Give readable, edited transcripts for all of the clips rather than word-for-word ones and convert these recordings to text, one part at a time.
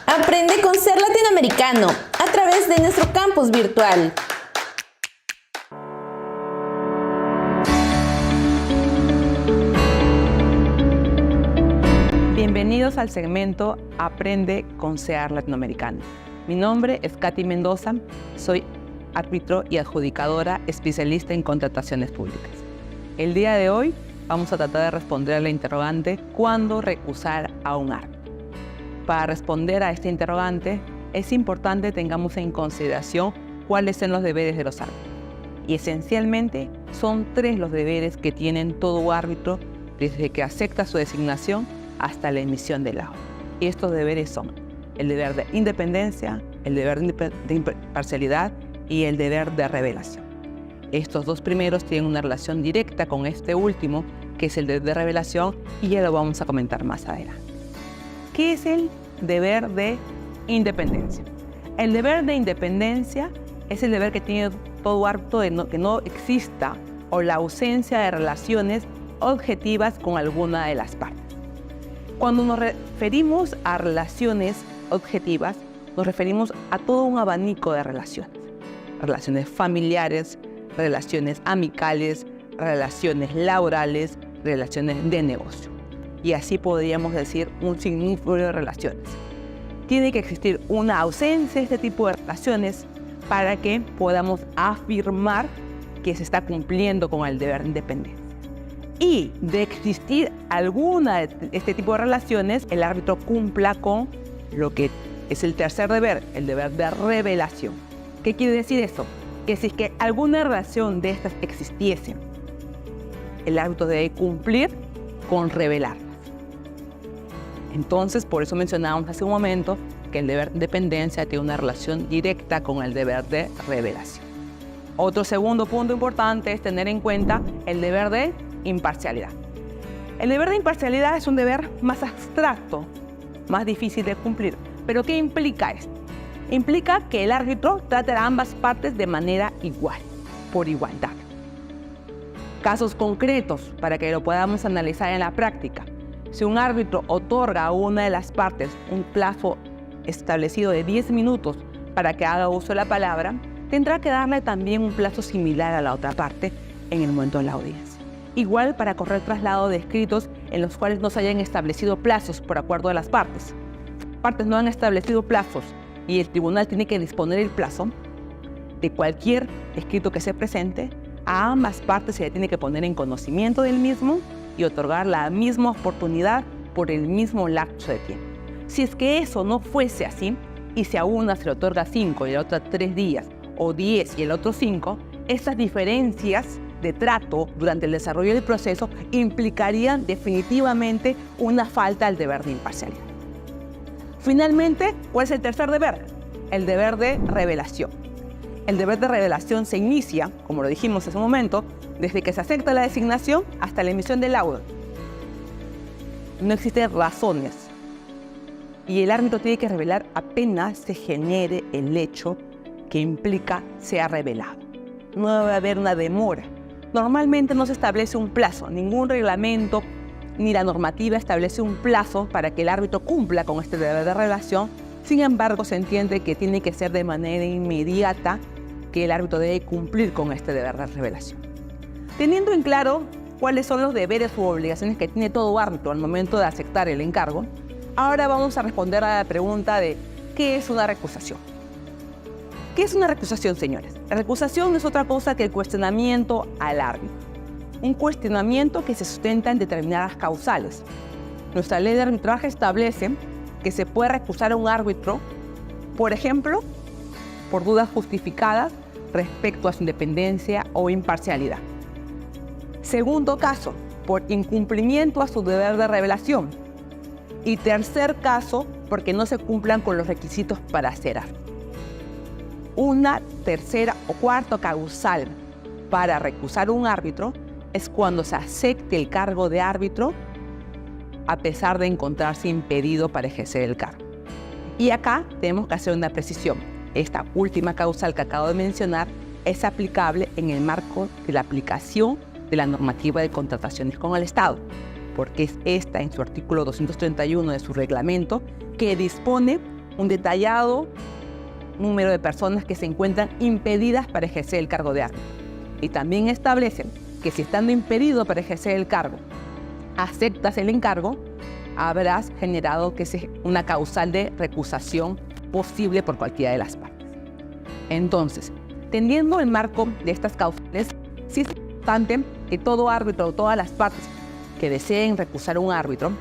Aprende con Ser Latinoamericano a través de nuestro campus virtual. Bienvenidos al segmento Aprende con Ser Latinoamericano. Mi nombre es Katy Mendoza, soy árbitro y adjudicadora especialista en contrataciones públicas. El día de hoy vamos a tratar de responder a la interrogante ¿cuándo recusar a un árbitro? Para responder a esta interrogante es importante que tengamos en consideración cuáles son los deberes de los árbitros. Y esencialmente son 3 los deberes que tienen todo árbitro desde que acepta su designación hasta la emisión del laudo. Y estos deberes son el deber de independencia, el deber de imparcialidad y el deber de revelación. Estos 2 primeros tienen una relación directa con este último, que es el deber de revelación, y ya lo vamos a comentar más adelante. ¿Qué es el deber de independencia? El deber de independencia es el deber que tiene todo árbitro de que no exista o la ausencia de relaciones objetivas con alguna de las partes. Cuando nos referimos a relaciones objetivas, nos referimos a todo un abanico de relaciones. Relaciones familiares, relaciones amicales, relaciones laborales, relaciones de negocio. Y así podríamos decir un sinnúmero de relaciones. Tiene que existir una ausencia de este tipo de relaciones para que podamos afirmar que se está cumpliendo con el deber de independencia. Y de existir alguna de este tipo de relaciones, el árbitro cumpla con lo que es el tercer deber, el deber de revelación. ¿Qué quiere decir eso? Que si es que alguna relación de estas existiese, el árbitro debe cumplir con revelarlas. Entonces, por eso mencionábamos hace un momento que el deber de independencia tiene una relación directa con el deber de revelación. Otro segundo punto importante es tener en cuenta el deber de imparcialidad. El deber de imparcialidad es un deber más abstracto, más difícil de cumplir. ¿Pero qué implica esto? Implica que el árbitro trate a ambas partes de manera igual, por igualdad. Casos concretos para que lo podamos analizar en la práctica. Si un árbitro otorga a una de las partes un plazo establecido de 10 minutos para que haga uso de la palabra, tendrá que darle también un plazo similar a la otra parte en el momento de la audiencia. Igual para correr traslado de escritos en los cuales no se hayan establecido plazos por acuerdo de las partes. Partes no han establecido plazos y el tribunal tiene que disponer el plazo de cualquier escrito que se presente, a ambas partes se le tiene que poner en conocimiento del mismo y otorgar la misma oportunidad por el mismo lapso de tiempo. Si es que eso no fuese así, y si a una se le otorga 5 y a la otra 3 días, o 10 y el otro 5, esas diferencias de trato durante el desarrollo del proceso implicarían definitivamente una falta al deber de imparcialidad. Finalmente, ¿cuál es el tercer deber? El deber de revelación. El deber de revelación se inicia, como lo dijimos hace un momento, desde que se acepta la designación hasta la emisión del laudo. No existen razones y el árbitro tiene que revelar apenas se genere el hecho que implica sea revelado. No debe haber una demora. Normalmente no se establece un plazo, ningún reglamento ni la normativa establece un plazo para que el árbitro cumpla con este deber de revelación. Sin embargo, se entiende que tiene que ser de manera inmediata que el árbitro debe cumplir con este deber de revelación. Teniendo en claro cuáles son los deberes u obligaciones que tiene todo árbitro al momento de aceptar el encargo, ahora vamos a responder a la pregunta de ¿qué es una recusación? ¿Qué es una recusación, señores? La recusación no es otra cosa que el cuestionamiento al árbitro. Un cuestionamiento que se sustenta en determinadas causales. Nuestra ley de arbitraje establece que se puede recusar a un árbitro, por ejemplo, por dudas justificadas respecto a su independencia o imparcialidad. Segundo caso, por incumplimiento a su deber de revelación. Y tercer caso, porque no se cumplan con los requisitos para ser árbitro. Una tercera o cuarta causal para recusar a un árbitro es cuando se acepte el cargo de árbitro a pesar de encontrarse impedido para ejercer el cargo. Y acá tenemos que hacer una precisión. Esta última causal que acabo de mencionar es aplicable en el marco de la aplicación de la normativa de contrataciones con el Estado, porque es esta en su artículo 231 de su reglamento que dispone un detallado número de personas que se encuentran impedidas para ejercer el cargo de árbitro. Y también establecen que si estando impedido para ejercer el cargo, aceptas el encargo, habrás generado una causal de recusación posible por cualquiera de las partes. Entonces, teniendo el marco de estas causales, sí es importante que todo árbitro o todas las partes que deseen recusar un árbitro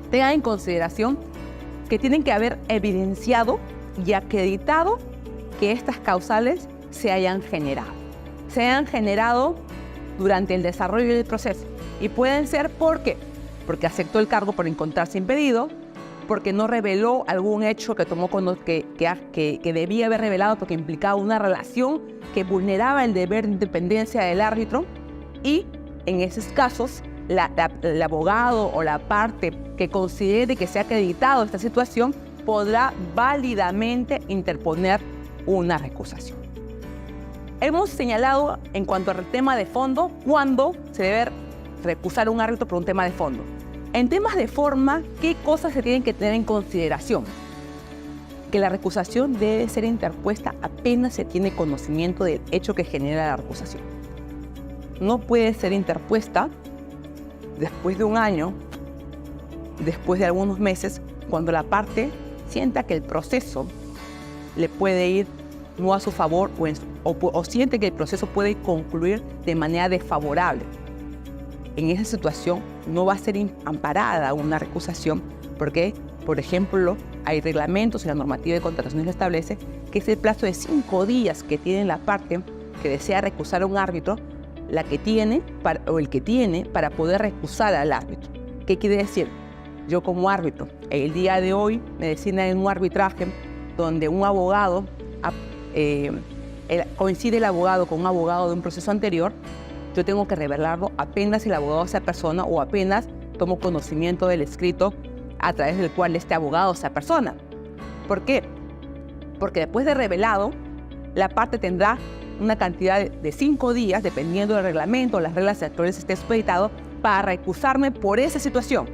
tengan en consideración que tienen que haber evidenciado y acreditado que estas causales se hayan generado durante el desarrollo del proceso. Y pueden ser porque aceptó el cargo por encontrarse impedido, porque no reveló algún hecho que tomó que debía haber revelado porque implicaba una relación que vulneraba el deber de independencia del árbitro, y en esos casos el abogado o la parte que considere que se ha acreditado esta situación podrá válidamente interponer una recusación. Hemos señalado en cuanto al tema de fondo cuándo se debe recusar un árbitro por un tema de fondo. En temas de forma, ¿qué cosas se tienen que tener en consideración? Que la recusación debe ser interpuesta apenas se tiene conocimiento del hecho que genera la recusación. No puede ser interpuesta después de un año, después de algunos meses, cuando la parte sienta que el proceso le puede ir no a su favor o siente que el proceso puede concluir de manera desfavorable. En esa situación no va a ser amparada una recusación porque, por ejemplo, hay reglamentos y la normativa de contrataciones lo establece que es el plazo de 5 días que tiene la parte que desea recusar a un árbitro, el que tiene para poder recusar al árbitro. ¿Qué quiere decir? Yo como árbitro, el día de hoy me designan en un arbitraje donde un abogado, coincide el abogado con un abogado de un proceso anterior, yo tengo que revelarlo apenas el abogado sea persona o apenas tomo conocimiento del escrito a través del cual este abogado sea persona. ¿Por qué? Porque después de revelado, la parte tendrá una cantidad de 5 días, dependiendo del reglamento o las reglas actuales esté expeditado, para recusarme por esa situación.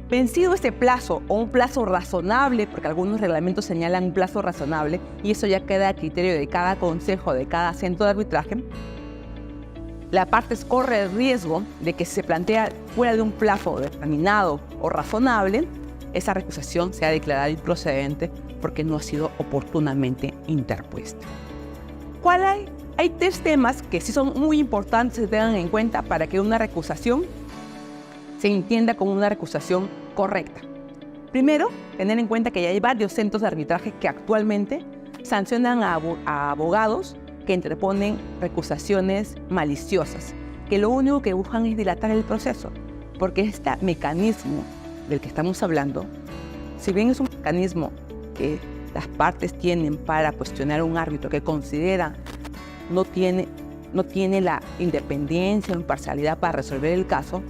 Vencido este plazo o un plazo razonable, porque algunos reglamentos señalan un plazo razonable y eso ya queda a criterio de cada consejo, de cada centro de arbitraje, la parte corre el riesgo de que si se plantea fuera de un plazo determinado o razonable, esa recusación sea declarada improcedente porque no ha sido oportunamente interpuesta. Hay 3 temas que sí son muy importantes que se tengan en cuenta para que una recusación se entienda como una recusación correcta. Primero, tener en cuenta que ya hay varios centros de arbitraje que actualmente sancionan a abogados que interponen recusaciones maliciosas, que lo único que buscan es dilatar el proceso, porque este mecanismo del que estamos hablando, si bien es un mecanismo que las partes tienen para cuestionar a un árbitro que considera no tiene la independencia o imparcialidad para resolver el caso,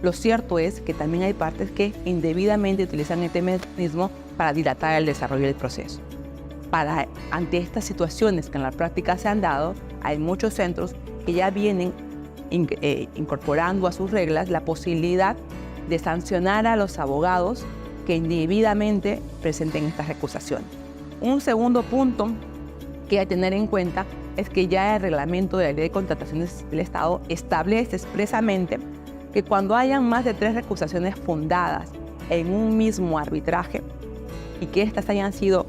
lo cierto es que también hay partes que indebidamente utilizan este mecanismo para dilatar el desarrollo del proceso. Ante estas situaciones que en la práctica se han dado, hay muchos centros que ya vienen incorporando a sus reglas la posibilidad de sancionar a los abogados que indebidamente presenten estas recusaciones. Un segundo punto que hay que tener en cuenta es que ya el reglamento de la Ley de Contrataciones del Estado establece expresamente que cuando hayan más de 3 recusaciones fundadas en un mismo arbitraje y que éstas hayan sido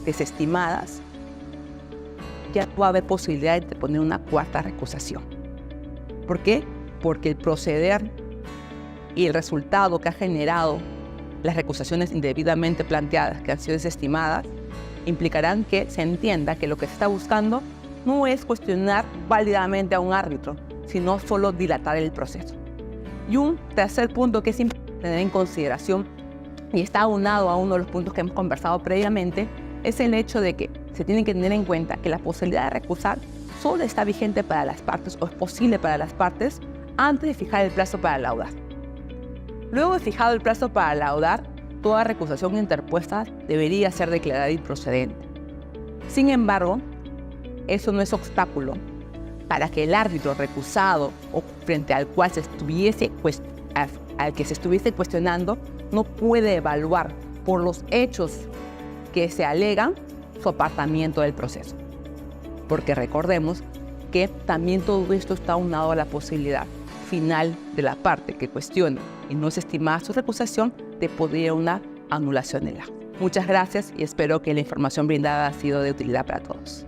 desestimadas, ya no va a haber posibilidad de poner una 4ª recusación. ¿Por qué? Porque el proceder y el resultado que ha generado las recusaciones indebidamente planteadas que han sido desestimadas implicarán que se entienda que lo que se está buscando no es cuestionar válidamente a un árbitro, sino solo dilatar el proceso. Y un tercer punto que es importante tener en consideración y está aunado a uno de los puntos que hemos conversado previamente es el hecho de que se tiene que tener en cuenta que la posibilidad de recusar solo está vigente para las partes o es posible para las partes antes de fijar el plazo para laudar. Luego de fijado el plazo para laudar, toda recusación interpuesta debería ser declarada improcedente. Sin embargo, eso no es obstáculo para que el árbitro recusado o frente al cual al que se estuviese cuestionando no puede evaluar por los hechos que se alegan su apartamiento del proceso. Porque recordemos que también todo esto está aunado a la posibilidad final de la parte que cuestiona y no es estimada su recusación de poder ir a una anulación del acto. Muchas gracias y espero que la información brindada ha sido de utilidad para todos.